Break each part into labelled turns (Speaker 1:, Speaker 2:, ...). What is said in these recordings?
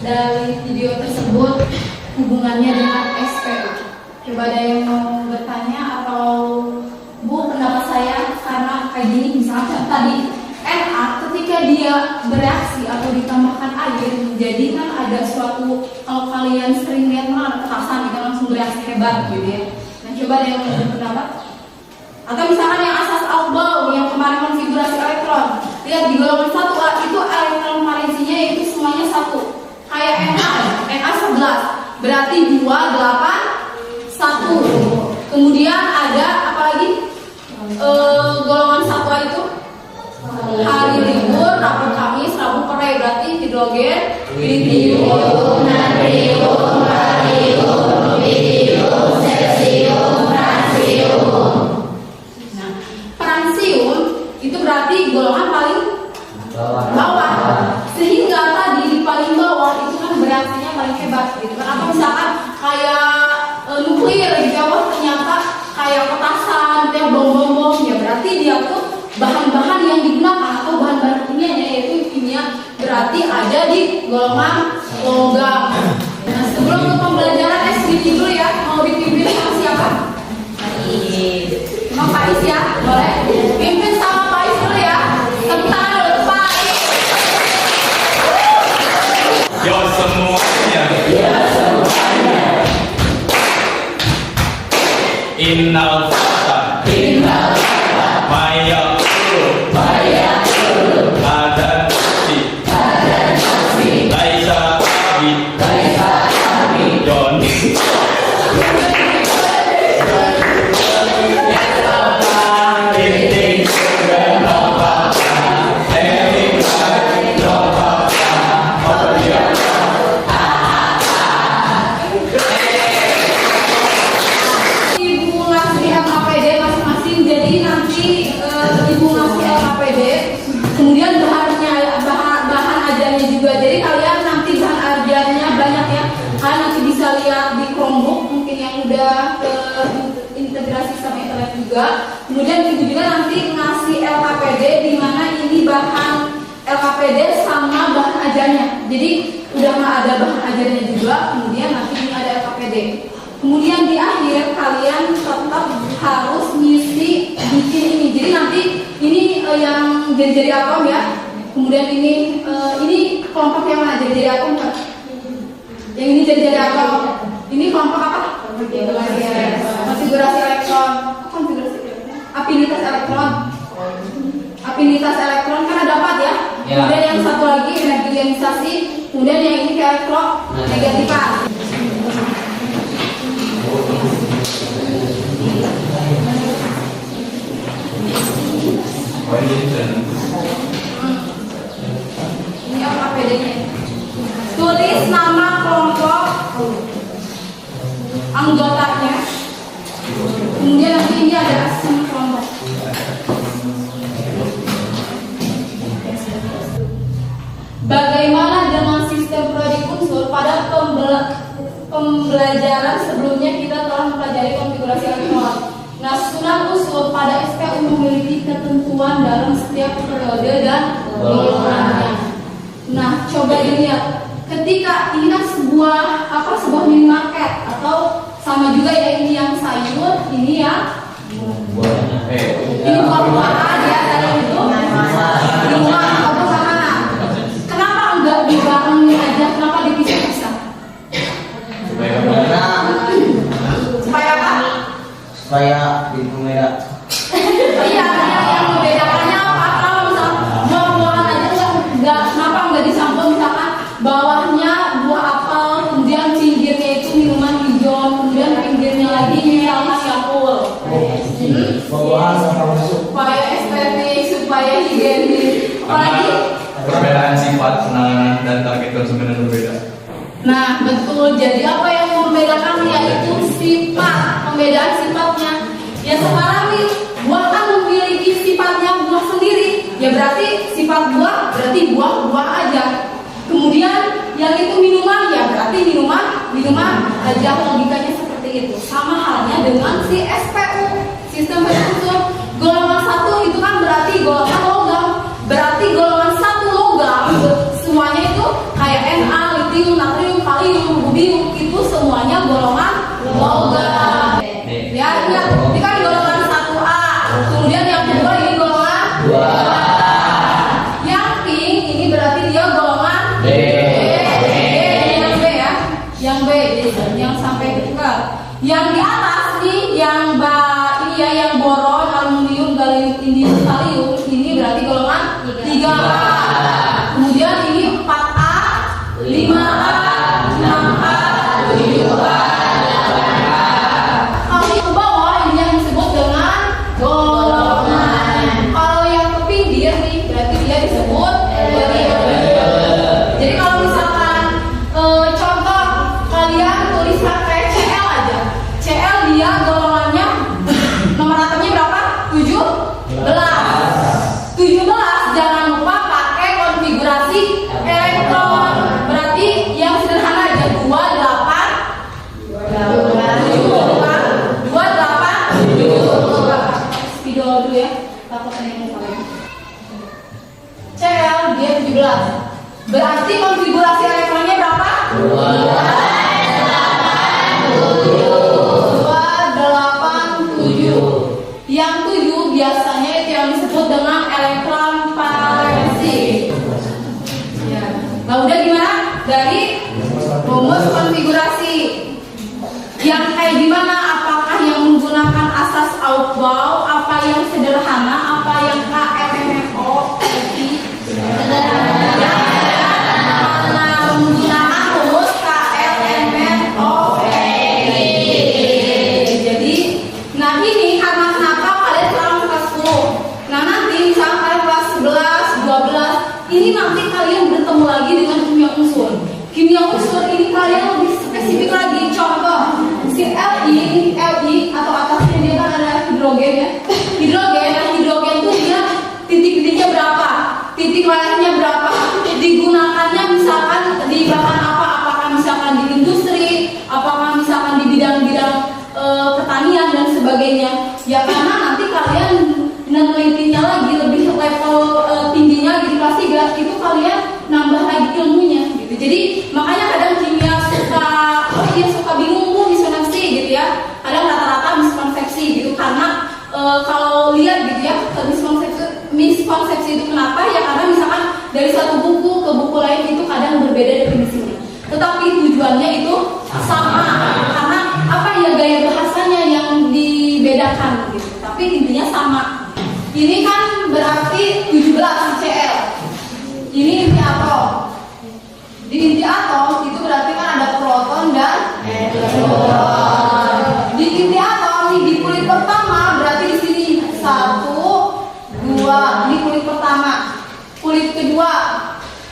Speaker 1: dari video tersebut hubungannya dengan SPU. Coba ada yang mau bertanya atau Bu, pendapat saya karena kayak gini, misalnya tadi Na ketika dia bereaksi atau ditambahkan air, jadi kan ada suatu, kalau kalian sering lihat mana ketasan kita langsung bereaksi hebat gitu ya. Nah coba ada yang mau berpendapat? Atau misalkan yang asas Aufbau yang kemarin konfigurasi elektron, lihat di golongan 1A itu elektron valensinya itu semuanya 1, kayak Na 11 berarti 2, 8, 1. Kemudian ada apa lagi? Golongan 1A itu hari libur, Rabu Kamis, Rabu Pere, berarti hidrogen, litium, natrium, barium, lithium, cesium, fransium. Nah, fransium itu berarti golongan paling bawah. Sehingga tadi di paling bawah itu kan bereaksinya paling hebat gitu kan. Atau misalkan kayak nuklir di bawah ternyata kayak petasan, kayak bom-bom ya berarti dia tuh bahan-bahan yang digunakan atau bahan-bahan kimianya yaitu kimia berarti ada di golongan logam. Nah sebelum ke pembelajaran SBT dulu ya, mau dipimpin sama siapa? Sama Pak Is ya, boleh? Pimpin sama Pak Is dulu ya. Tepuk tangan dulu Pak Is.
Speaker 2: Yo semuanya. Innal fata. Maya. Ada nasi. Laisa abi. Don.
Speaker 1: Kemudian bahan ajarnya juga. Jadi kalian nanti bahan ajarnya banyak ya. Kalian nanti bisa lihat di Chromebook mungkin yang udah integrasi sama internet juga. Kemudian itu juga nanti ngasih LKPD di mana ini bahan LKPD sama bahan ajarnya. Jadi udah nggak ada bahan ajarnya juga. Kemudian nanti ini ada LKPD. Kemudian di akhir kalian tetap harus ngisi bikin ini. Jadi nanti ini yang jadi atom ya. Kemudian ini kelompok yang mana jadi atom kan? Yang ini jadi atom. Ini kelompok apa? Konfigurasi elektron. Afinitas elektron. Afinitas elektron kan ada 4 ya. Kemudian yang satu lagi energi ionisasi. Kemudian yang ini elektronegatifan. Ini apa bedanya? Tulis nama kelompok anggotanya. Kemudian nanti ini ada asing kelompok. Bagaimana dengan sistem proyek unsur? Pada pembelajaran sebelumnya kita telah mempelajari konfigurasi elektron. Nah, susunan unsur pada SPU memiliki ketentuan dalam setiap periode dan golongannya. Nah, coba dilihat. Ketika ini kan sebuah minimarket atau sama juga ya, ini yang sayur, ini yang ini buah-buahan ya, tadi itu rumah atau makanan. Kenapa enggak dibarengin aja? Kenapa dipisah-pisah? Supaya apa?
Speaker 3: Supaya berbeda.
Speaker 1: Iya, yang membedakannya apa? Kalau misal buah-buahan aja enggak, kenapa enggak disampul misalkan bawahnya buah apel, kemudian pinggirnya itu minuman hijau, kemudian pinggirnya lagi misalkan Yakult.
Speaker 3: Buah-buahan sama masuk.
Speaker 1: Supaya estetik, supaya higienis. Apalagi
Speaker 2: Perbedaan sifat penanganan dan target konsumen yang berbeda.
Speaker 1: nah betul, jadi apa yang membedakan yaitu sifat, pembedaan sifatnya. Ya sekarang nih, buah kan memiliki sifatnya buah sendiri. Ya berarti sifat buah berarti buah aja. Kemudian yang itu minuman ya berarti minuman aja, logikanya seperti itu. Sama halnya dengan si SPU, sistem unsur. Golongan 1 itu kan berarti golongan logam. Berarti golongan 1 logam semuanya itu kayak Na, lithium, kalsium, natrium, kalium, rubium itu semuanya golongan logam. Ya, ini kan golongan 1A. Kemudian yang kedua ini golongan 2. Yang pink ini berarti dia golongan B. Yang B ya. Yang B, yang sampai ke. Yang di atas nih yang ini ya, yang boron, aluminium, gallium, indium, kalium ini berarti golongan 3A. Kemudian ini 4A, 5A, 6A, 7A. Kalau ke bawah ini yang disebut dengan golongan. Kalau yang ke pinggir nih berarti dia disebut periode. Jadi kalau misalkan contoh kalian tuliskan kayak CL aja. CL dia golongannya nomor atomnya berapa? 17. Jangan lupa pakai konfigurasi elektron. Berarti yang sederhana aja 28 spidol dulu ya. Takutnya yang kalian. CL dia 17. Berarti konfigurasi elektronnya berapa? 287. Yang 7 biasanya itu yang disebut dengan elektron valensi. Ya. Nah udah gimana? Dari rumus konfigurasi yang kayak gimana? Apakah yang menggunakan asas Aufbau? Apa yang sederhana? Apa yang KLMNO? Sederhana. Menggunakan rumus KLMNO. Jadi, nah ini karena kenapa kalian sekarang kelas 10. Nah nanti misalnya kalian kelas 11, 12, ini nanti kalian bertemu lagi dengan kimia unsur. Kimia unsur ini kalian lebih spesifik lagi. Contoh, si Li atau atasnya dia kan ada hidrogen ya. Hidrogen tuh dia titik-titiknya berapa? Titik lainnya berapa? Digunakannya misalkan di bahan apa? Apakah misalkan di industri? Apakah misalkan di bidang-bidang pertanian dan sebagainya? Ya karena nanti kalian menelitinya lagi lebih level tingginya di kelas 3 itu kalian nambah lagi ilmunya gitu. Jadi makanya kadang kimia suka bingung miskonsepsi gitu ya. Kadang rata-rata miskonsepsi gitu karena kalau lihat gitu ya miskonsepsi itu kenapa ya karena misalkan dari satu buku ke buku lain itu kadang berbeda definisinya. Tetapi tujuannya itu sama karena apa ya gaya bahasanya yang dibedakan gitu. Tapi intinya sama. Ini kan berarti 17 CL. Ini inti atom. Di inti atom itu berarti kan ada proton dan elektron. Di inti atom di kulit pertama berarti di sini 1, 2. Ini kulit pertama. Kulit kedua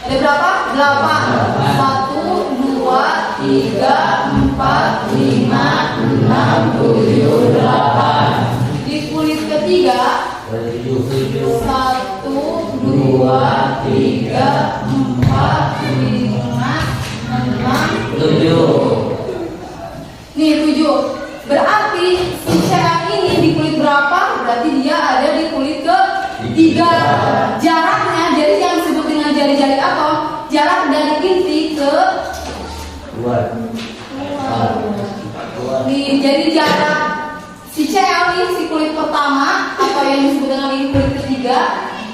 Speaker 1: ada berapa? 8. 1, 2, 3, 4, 5, 6, 7, 8. Di kulit ketiga 1, 2, 3, 4, 5, 6, 7. Nih 7. Berarti si CL ini di kulit berapa? Berarti dia ada di kulit ketiga. Jaraknya jadi yang disebut dengan jari-jari atom, jarak dari inti ke luar. Nih jadi jarak si CL ini si kulit pertama atau yang disebut dengan ini kulit ketiga,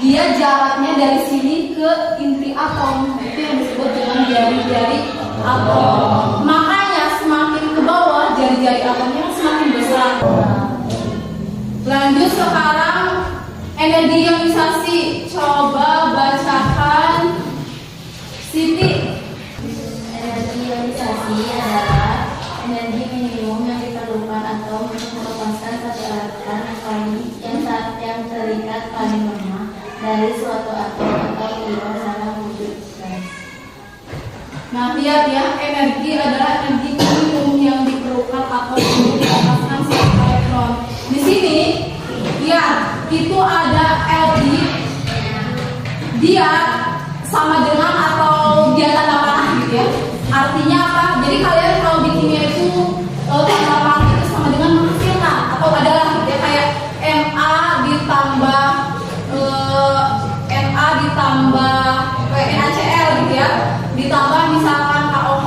Speaker 1: dia jaraknya dari sini ke inti atom. Itu yang disebut dengan jari-jari atom. Makanya semakin ke bawah jari-jari atomnya semakin besar. Lanjut sekarang energi ionisasi. Coba bacakan Siti.
Speaker 4: Energi ionisasi adalah energi minimum yang diperlukan atom untuk melepaskan satu elektron yang terikat paling lemah dari suatu atom atau ion dalam wujud gas.
Speaker 1: Nah lihat ya, energi adalah energi minimum yang diperlukan atom untuk melepaskan satu elektron. Di sini lihat itu ada Li, dia sama dengan atau dia tanda panah gitu ya. Artinya apa? Jadi kalian kalau di kimia itu tanda panah itu sama dengan menghasilkan atau adalah gitu ya, kayak Na ditambah NaCl gitu ya, ditambah misalkan KO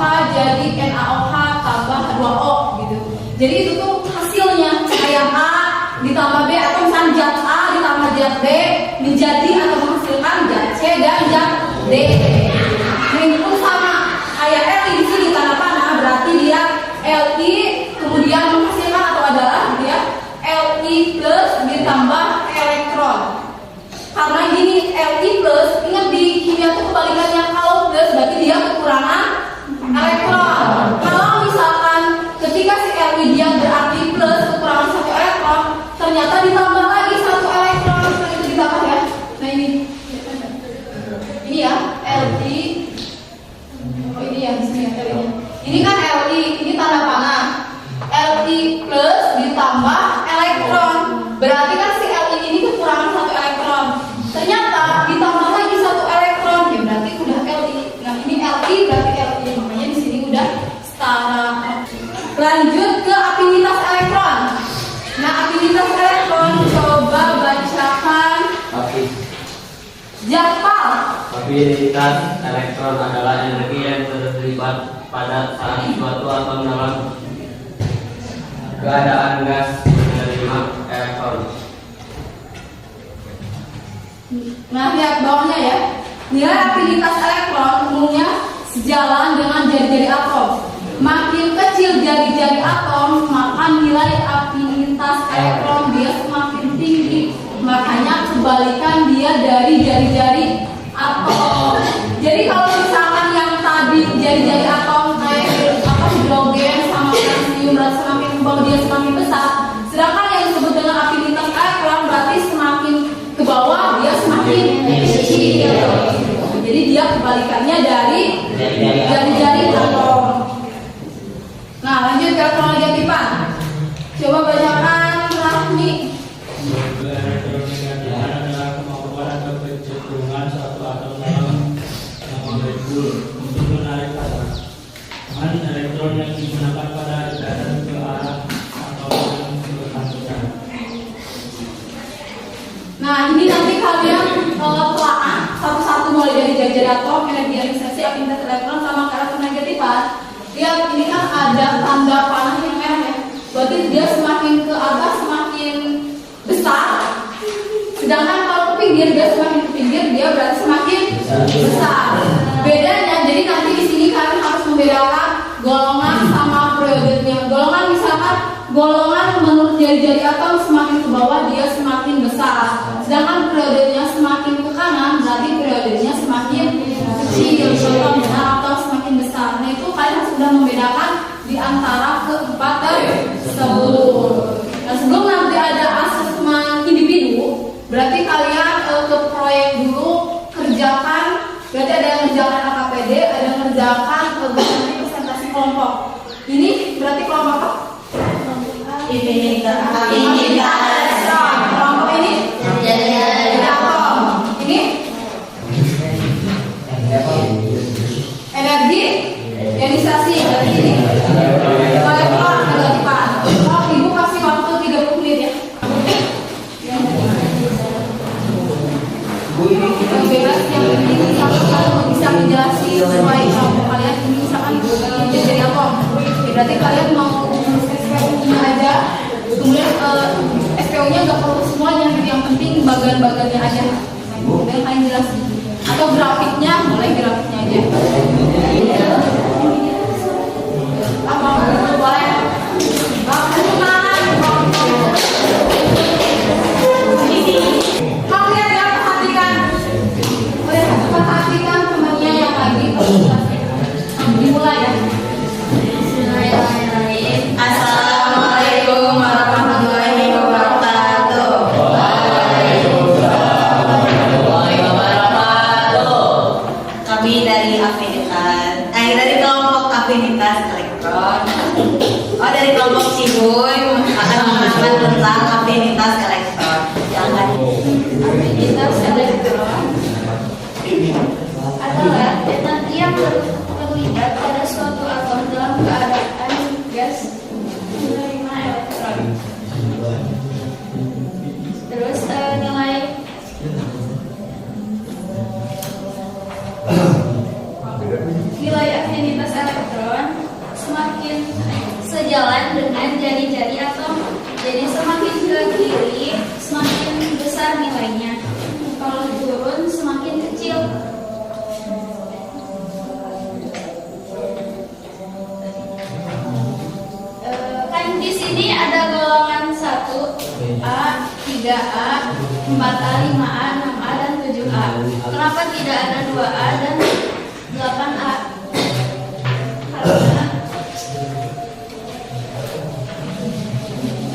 Speaker 1: zat B menjadi atau menghasilkan zat C dan zat D. Ini pun sama kayak Li di sini tanda panah, berarti dia Li kemudian menghasilkan atau adalah dia Li plus ditambah elektron. Karena gini Li plus, ingat di kimia itu kebalikannya, kalau plus berarti dia kekurangan elektron. Kalau misalkan ketika si Li dia berarti plus kekurangan 1 elektron, ternyata ditambah lagi 1 elektron, itu ditambah ya. Nah ini ya Li. Oh ini ya di sini ya Li-nya. Ini kan Li, ini tanda panah. Li plus ditambah elektron. Berarti kan si Li ini kekurangan 1 elektron. Ternyata ditambah lagi 1 elektron, ya berarti udah Li. Nah ini Li berarti Li, makanya di sini udah setara. Lanjut ke afinitas elektron. Nah afinitas elektron coba bacakan. Jafar.
Speaker 5: Afinitas elektron adalah energi yang terlibat pada saat suatu atom dalam keadaan gas menerima elektron.
Speaker 1: Nah lihat bawahnya ya. Nilai afinitas elektron umumnya sejalan dengan jari-jari atom. Makin kecil jari-jari atom, maka nilai afinitas elektron dia semakin tinggi. Makanya kebalikan dia dari jari-jari atom. Jadi kalau misalkan yang tadi jari-jari atom kayak hidrogen sama kalsium berarti semakin ke bawah dia semakin besar. Sedangkan yang disebut dengan afinitas elektron berarti semakin ke bawah dia semakin kecil. Jadi dia kebalikannya dari jari-jari atom. Nah lanjut ke elektronegatifan. Coba bacakan Rahmi.
Speaker 6: Adalah kemampuan atau kecenderungan suatu atom dalam molekul untuk menarik pasangan elektron yang digunakan pada ikatan ke arah atom yang bersangkutan.
Speaker 1: Nah ini nanti kalian telaah satu-satu mulai dari jari-jari atom, energi ionisasi, afinitas elektron sama elektronegatifan. Lihat ini kan ada tanda panah yang merah ya. Berarti dia semakin ke atas semakin besar. Sedangkan kalau ke pinggir dia semakin ke pinggir dia berarti semakin besar. Bedanya jadi nanti di sini kalian harus membedakan golongan sama periodenya. Golongan misalkan golongan menurut jari-jari atom semakin ke bawah dia semakin besar. Sedangkan periodenya semakin ke kanan berarti periodenya semakin kecil atau semakin besar. Nah itu kalian harus sudah membedakan di antara keempat tersebut. Nah sebelum nanti ada asesmen individu, berarti kalian ke proyek dulu kerjakan. Berarti ada yang ngerjakan AKPD, ada yang ngerjakan presentasi kelompok. Ini berarti kelompok apa? Afinitas. Kelompok ini? Atom. Ini? Energi ionisasi. Berarti ini elektronegatifan. Oh, ibu kasih waktu 30 menit ya. Yang bebas yang ini bisa menjelaskan sesuai kelompok kalian. Ini misalkan jadi apa? Berarti kalian mau SPU-nya aja. Kemudian SPU-nya nggak perlu semuanya, yang penting bagian-bagiannya aja. Dan kalian jelasin. Atau grafiknya, boleh grafiknya aja. Apa boleh? Kalian ya perhatikan temannya yang lagi. Dimulai ya.
Speaker 4: Bismillahirrahmanirrahim. Assalamualaikum warahmatullahi wabarakatuh. Kami dari dari kelompok afinitas elektron. Dari kelompok Cibuy akan menerangkan tentang afinitas elektron. Silakan.
Speaker 1: Afinitas elektron
Speaker 4: Adalah energi yang terlibat pada suatu atom dalam keadaan gas menerima elektron. Terus nilai afinitas elektron semakin sejalan dengan jari-jari atom. Jadi semakin ke kiri semakin besar nilainya. sini ada golongan 1A, 3A, 4A, 5A, 6A, dan 7A. Kenapa tidak ada 2A dan 8A?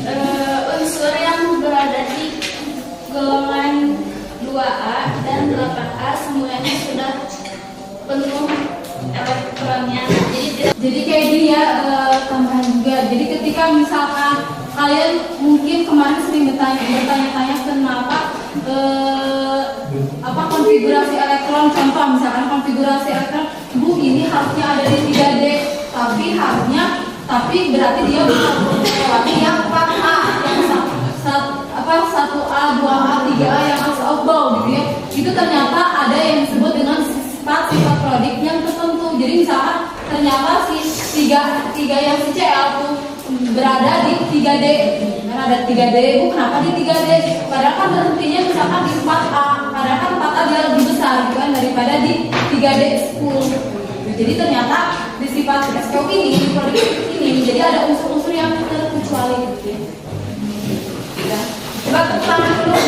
Speaker 4: Karena unsur yang berada di golongan 2A dan 8A semuanya sudah penuh elektronnya.
Speaker 1: Jadi kayak gini ya, tambahan juga. Jadi ketika misalkan kalian mungkin kemarin sering bertanya-tanya kenapa konfigurasi elektron, contoh misalkan konfigurasi elektron, Bu ini harusnya ada di 3D, tapi berarti dia bisa melewati yang 4A, yang 1A, 2A, 3A yang outbound gitu ya. Itu ternyata ada yang disebut dengan sifat produk yang tertentu. Jadi misalkan ternyata si tiga yang si CL tuh berada di 3D. Karena ada 3D, Bu kenapa di 3D? Padahal kan berhentinya misalkan di 4A. Padahal kan 4A dia lebih besar gitu kan daripada di 3D 10. Jadi ternyata di sifat SKU ini, di produk ini, jadi ada unsur-unsur yang terkecuali gitu ya. Ya. Coba tepuk tangan dulu.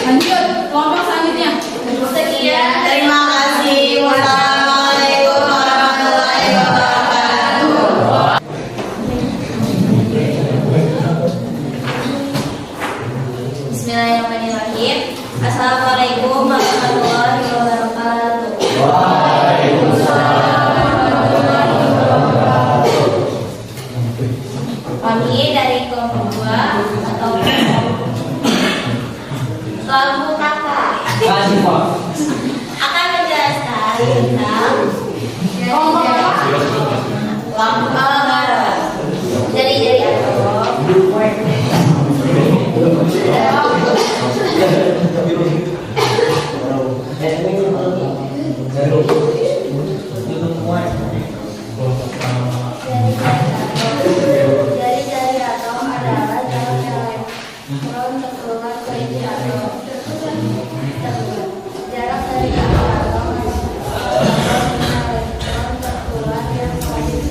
Speaker 1: Lanjut, kelompok selanjutnya.
Speaker 4: Sekian.
Speaker 7: Terima kasih. Wassalamualaikum warahmatullahi wabarakatuh.
Speaker 4: Bismillahirrahmanirrahim. Assalamualaikum warahmatullahi wabarakatuh. Kami dari kelompok 2 atau kelompok kakak akan menjelaskan tentang lampu merah. Jadi Jari-jari atom adalah jalan elektron terkeluar ke inti atom. Jarak dari atom elektron terkeluar yang semakin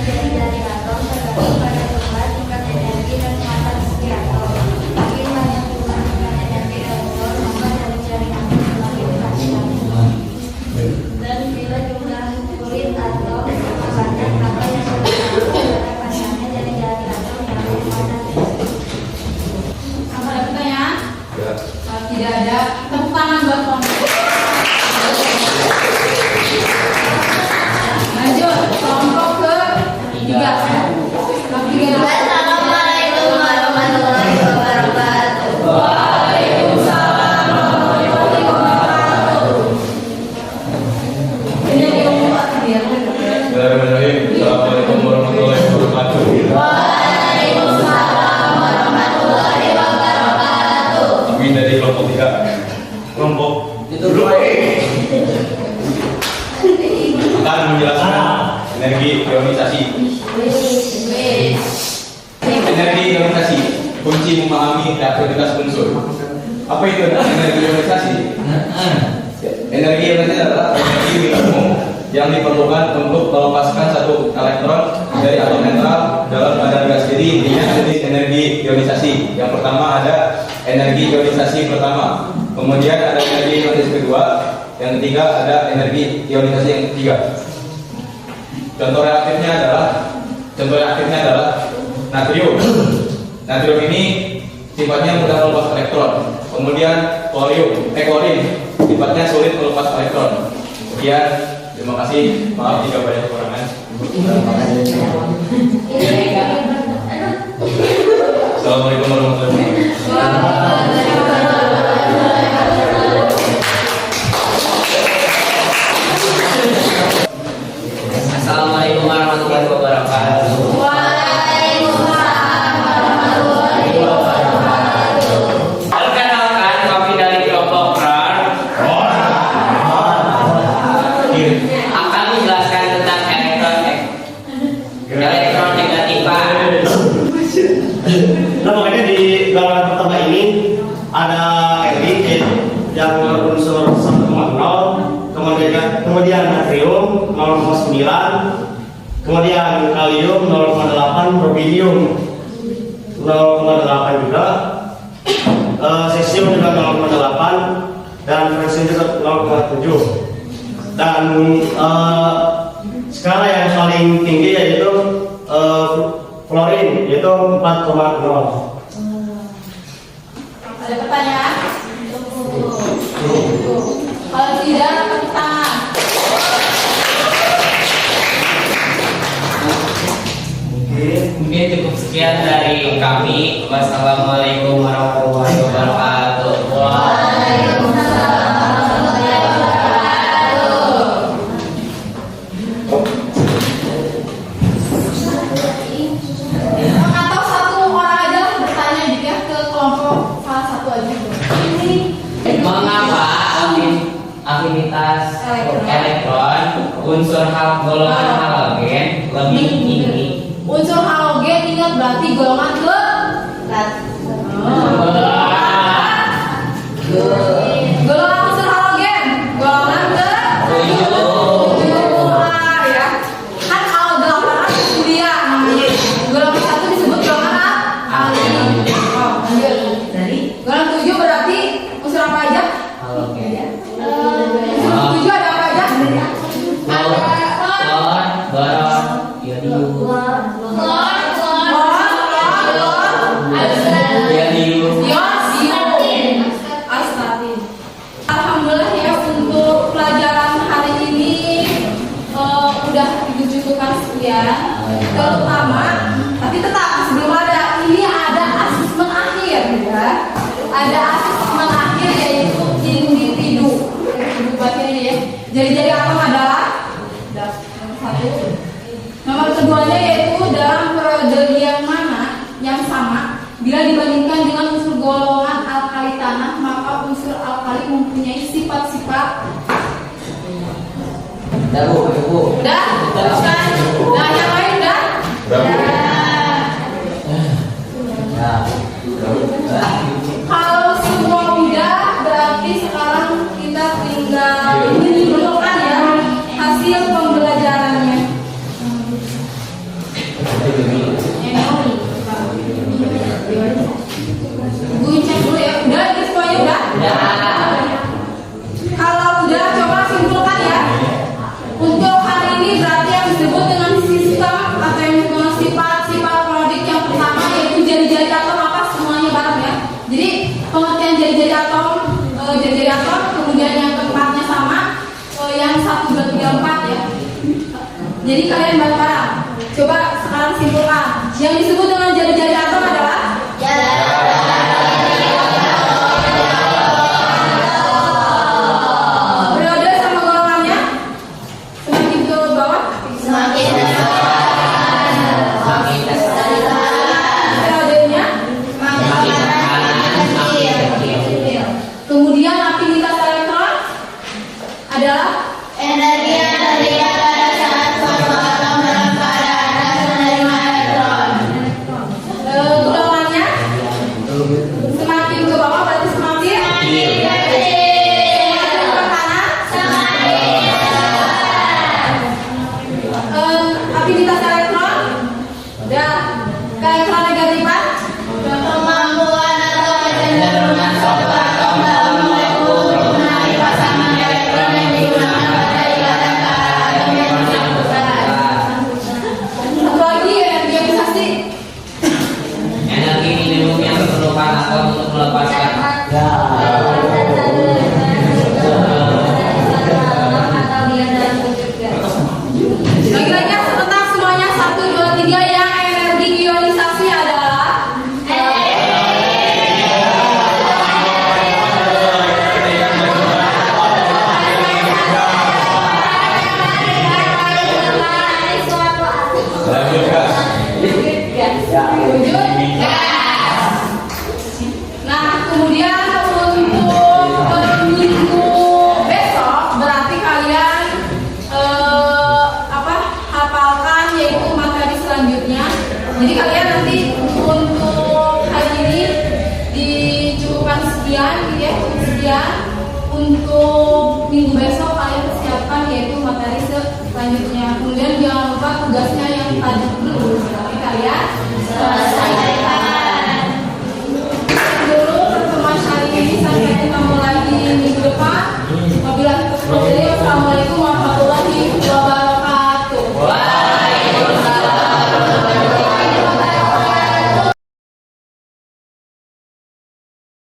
Speaker 4: jari-jari atom tergantung pada jumlah tingkat energi dan kemasan isi atom. Makin banyak jumlah tingkat energi elektron, maka jari-jari atom semakin kecil. Dan bila jumlah kulit atom sama banyak, maka yang lebih panjangnya jari-jari atom yang lebih padat.
Speaker 1: Apa ada pertanyaan? Kalau tidak ada, tepuk tangan buat kelompok. Lanjut, kelompok ke-3.
Speaker 4: Assalamualaikum warahmatullahi wabarakatuh.
Speaker 2: Bismillahirrahmanirrahim. Assalamualaikum warahmatullahi wabarakatuh. Kami dari kelompok 3. Kelompok
Speaker 3: Itu dulu.
Speaker 2: akan menjelaskan energi ionisasi. Energi ionisasi, kunci memahami reaktivitas unsur. Apa itu energi ionisasi? Energi ionisasi adalah energi minimum yang diperlukan untuk melepaskan satu elektron dari atom netral dalam badan gas. Jadi intinya jenis energi ionisasi. Yang pertama ada energi ionisasi pertama, kemudian ada energi ionisasi kedua, yang ketiga ada energi ionisasi yang ketiga. Contoh reaktifnya adalah natrium. Natrium ini sifatnya mudah melepas elektron. Kemudian klorin sifatnya sulit melepas elektron. Sekian, terima kasih. Maaf jika banyak kekurangan. Assalamualaikum warahmatullahi wabarakatuh.
Speaker 5: Assalamualaikum warahmatullahi wabarakatuh. Perkenalkan, kami dari kelompok RAR akan menjelaskan tentang elektron negatifan.
Speaker 8: Nah makanya di golongan pertama ini ada Eri yang berunsur 1,0, kemudian natrium 0,9, kemudian kalium 0,8, rubidium 0,8 juga, cesium juga 0,8, dan francium juga 0,7. Dan skala yang paling tinggi yaitu fluorin, yaitu 4,0.
Speaker 1: Ada pertanyaan? Kalau tidak, tepuk tangan.
Speaker 5: Mungkin cukup sekian dari kami. Wassalamualaikum warahmatullahi wabarakatuh.
Speaker 1: Atau satu orang aja bertanya juga ke kelompok salah satu aja.
Speaker 5: Mengapa afinitas elektron unsur golongan halogen lebih tinggi?
Speaker 1: Unsur halogen ingat berarti golongan ke golongan unsur halogen golongan ke ya. Kan kalau 8 kuliah namanya. Golongan 1 disebut golongan alkali. Lanjut. Golongan 7 berarti unsur apa aja?
Speaker 5: Halogen.
Speaker 1: Unsur 7 ada apa aja?
Speaker 5: Klor, boron, iodium.
Speaker 1: Astatin. Alhamdulillah ya untuk pelajaran hari ini udah dicukupkan sekian. Terutama, tapi tetap sebelum ini ada asesmen akhir ya. Ada asesmen akhir yaitu individu. Buatnya ya. Jadi atom adalah nomor 1. Nomor keduanya yaitu dalam periode yang mana yang sama bila dibandingkan dengan unsur golongan alkali tanah, maka unsur alkali mempunyai sifat-sifat. Udah? Teruskan. Nah, yang lain udah? Kalau semua udah, berarti sekarang kita tinggal menyimpulkan ya hasil pembelajarannya. Gue cek dulu ya. Udah itu semuanya udah? Kalau udah coba simpulkan ya. Untuk hari ini berarti yang disebut dengan sistem atau yang disebut dengan sifat-sifat periodik yang pertama yaitu jari-jari atom apa semuanya bareng ya. Jadi pengertian jari-jari atom, kemudian yang keempatnya sama, yang 1, 2, 3, 4 ya. Jadi kalian bareng-bareng. Coba sekarang simpulkan. Yang disebut dengan jari-jari atom adalah periode sama golongannya semakin ke bawah
Speaker 4: Semakin
Speaker 1: periodenya kemudian afinitas elektron adalah
Speaker 4: energi yang terlihat pada saat suatu atom dalam keadaan menerima elektron.
Speaker 1: golongannya semakin ke bawah berarti semakin ke kanan afinitas elektron dan keelektron negatifan
Speaker 4: Kemampuan atau kecenderungan suatu atom dalam molekul menarik pasangan elektron yang digunakan pada ikatan ke arah atom yang bersangkutan.
Speaker 1: satu lagi ionisasi
Speaker 5: Energi minimum yang diperlukan atom untuk melepaskan
Speaker 1: lagi-lagi sebentar semuanya 1, 2, 3 yang energi ionisasi adalah wujud gas. Nah kemudian untuk minggu besok berarti kalian hafalkan yaitu materi selanjutnya Jadi kalian nanti untuk hari ini dicukupkan sekian, gitu ya, cukup sekian. Untuk minggu besok kalian persiapkan yaitu materi selanjutnya. Kemudian jangan lupa tugasnya yang tadi